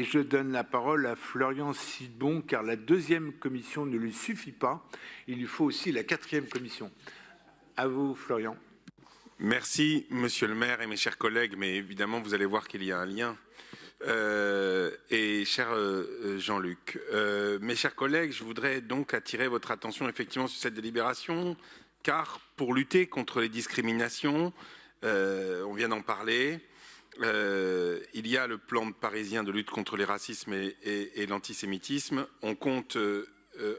Et je donne la parole à Florian Sidbon, car la deuxième commission ne lui suffit pas. Il lui faut aussi la quatrième commission. À vous, Florian. Merci, monsieur le maire et mes chers collègues, mais évidemment, vous allez voir qu'il y a un lien. Et cher Jean-Luc, mes chers collègues, je voudrais donc attirer votre attention effectivement sur cette délibération, car pour lutter contre les discriminations, on vient d'en parler, il y a le plan parisien de lutte contre les racismes et l'antisémitisme. On compte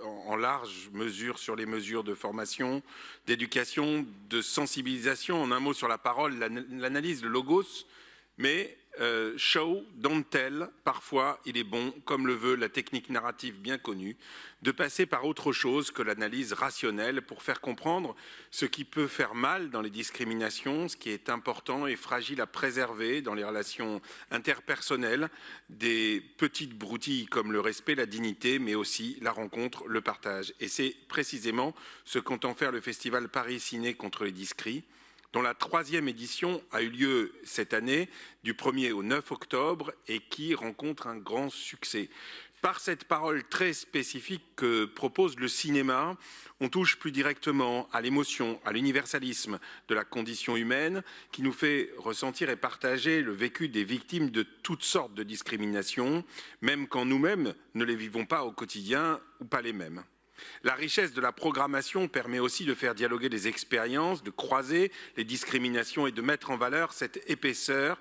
en large mesure sur les mesures de formation, d'éducation, de sensibilisation, en un mot sur la parole, l'analyse, le logos, mais show, don't tell, parfois il est bon, comme le veut la technique narrative bien connue, de passer par autre chose que l'analyse rationnelle pour faire comprendre ce qui peut faire mal dans les discriminations, ce qui est important et fragile à préserver dans les relations interpersonnelles, des petites broutilles comme le respect, la dignité, mais aussi la rencontre, le partage. Et c'est précisément ce qu'entend faire le festival Paris Ciné contre les discris, dont la 3e édition a eu lieu cette année, du 1er au 9 octobre, et qui rencontre un grand succès. Par cette parole très spécifique que propose le cinéma, on touche plus directement à l'émotion, à l'universalisme de la condition humaine, qui nous fait ressentir et partager le vécu des victimes de toutes sortes de discriminations, même quand nous-mêmes ne les vivons pas au quotidien ou pas les mêmes. La richesse de la programmation permet aussi de faire dialoguer les expériences, de croiser les discriminations et de mettre en valeur cette épaisseur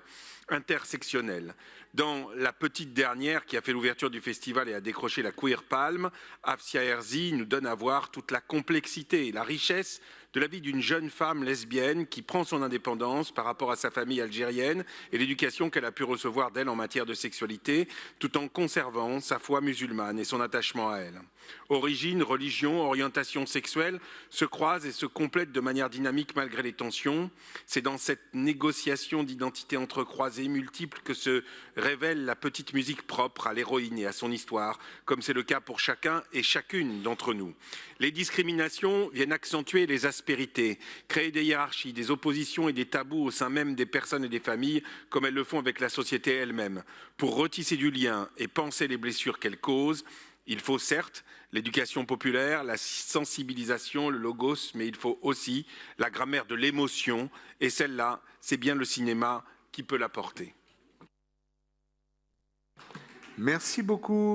intersectionnelle. Dans la petite dernière qui a fait l'ouverture du festival et a décroché la Queer Palm, Afsia Herzi nous donne à voir toute la complexité et la richesse de la vie d'une jeune femme lesbienne qui prend son indépendance par rapport à sa famille algérienne et l'éducation qu'elle a pu recevoir d'elle en matière de sexualité, tout en conservant sa foi musulmane et son attachement à elle. Origine, religion, orientation sexuelle se croisent et se complètent de manière dynamique malgré les tensions. C'est dans cette négociation d'identité entrecroisée multiple que se révèle la petite musique propre à l'héroïne et à son histoire, comme c'est le cas pour chacun et chacune d'entre nous. Les discriminations viennent accentuer les aspérités, créer des hiérarchies, des oppositions et des tabous au sein même des personnes et des familles, comme elles le font avec la société elle-même. Pour retisser du lien et penser les blessures qu'elles causent, il faut certes l'éducation populaire, la sensibilisation, le logos, mais il faut aussi la grammaire de l'émotion, et celle-là, c'est bien le cinéma qui peut l'apporter. Merci beaucoup.